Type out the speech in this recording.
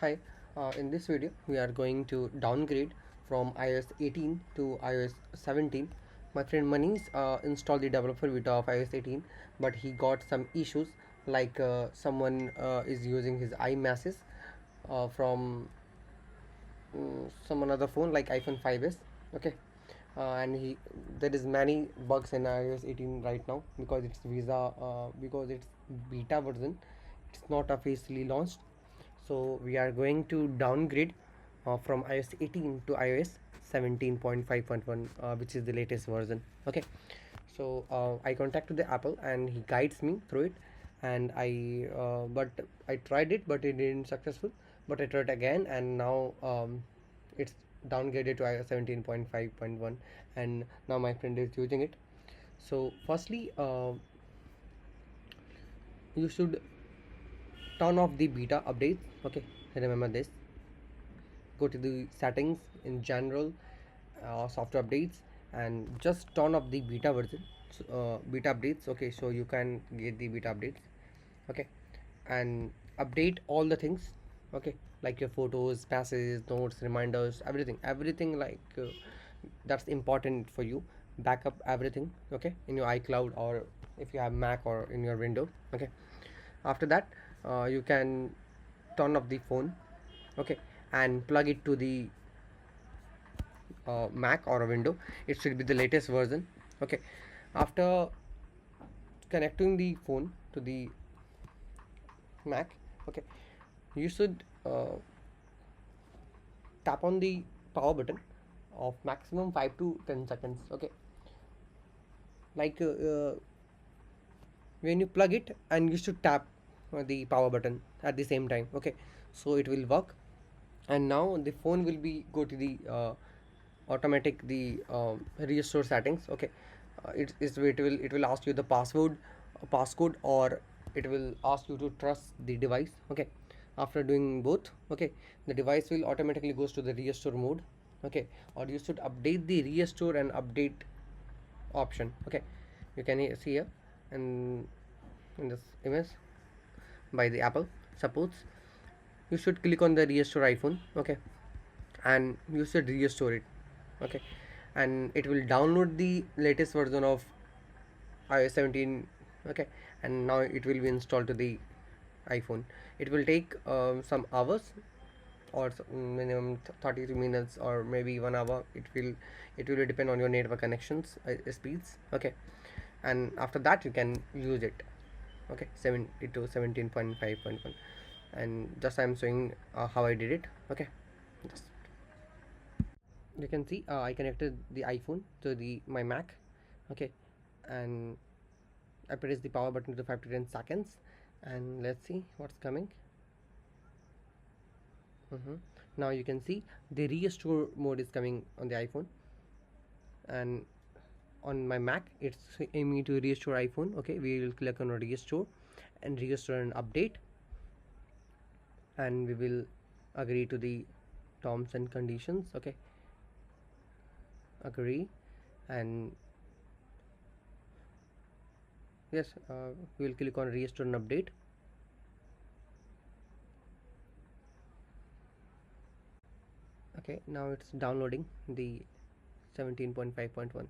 Hi, in this video we are going to downgrade from iOS 18 to iOS 17. My friend Manish installed the developer beta of iOS 18, but he got some issues like someone is using his iMessage from some another phone like iPhone 5s. Okay, and there is many bugs in iOS 18 right now because it's beta version. It's not officially launched, so we are going to downgrade from iOS 18 to iOS 17.5.1, which is the latest version. Okay, so I contacted the Apple and he guides me through it, and but I tried it, but it didn't successful. But I tried again, and now it's downgraded to iOS 17.5.1, and now my friend is using it. So firstly, you should turn off the beta updates. Okay, remember this. Go to the settings in general, software updates, and just turn off the beta version, beta updates. Okay, so you can get the beta updates. Okay, and update all the things. Okay, like your photos, passes, notes, reminders, everything like that's important for you. Backup everything. Okay, in your iCloud, or if you have Mac, or in your window. Okay, after that you can turn off the phone. Okay, and plug it to the Mac or a window. It should be the latest version. Okay, after connecting the phone to the Mac, okay, you should tap on the power button of maximum 5 to 10 seconds. Okay, like when you plug it, and you should tap the power button at the same time. Okay, so it will work, and now the phone will be go to the automatic the restore settings. Okay, it will ask you the passcode, or it will ask you to trust the device. Okay, after doing both, okay, the device will automatically goes to the restore mode. Okay, or you should update the restore and update option. Okay, you can see here, and in this image by the Apple supports, you should click on the restore iPhone. Okay, and you should restore it. Okay, and it will download the latest version of iOS 17. Okay, and now it will be installed to the iPhone. It will take some hours, or minimum 32 minutes, or maybe 1 hour. It will depend on your network connections speeds. Okay, and after that you can use it. Okay, 17.5.1, and just I'm showing how I did it. Okay, just you can see I connected the iPhone to the my Mac. Okay, and I press the power button to 5 to 10 seconds, and let's see what's coming. Now you can see the restore mode is coming on the iPhone, and on my Mac it's aiming me to restore iPhone. Okay, we will click on restore and restore and update, and we will agree to the terms and conditions. Okay, agree, and yes, we will click on restore and update. Okay, now it's downloading the 17.5.1.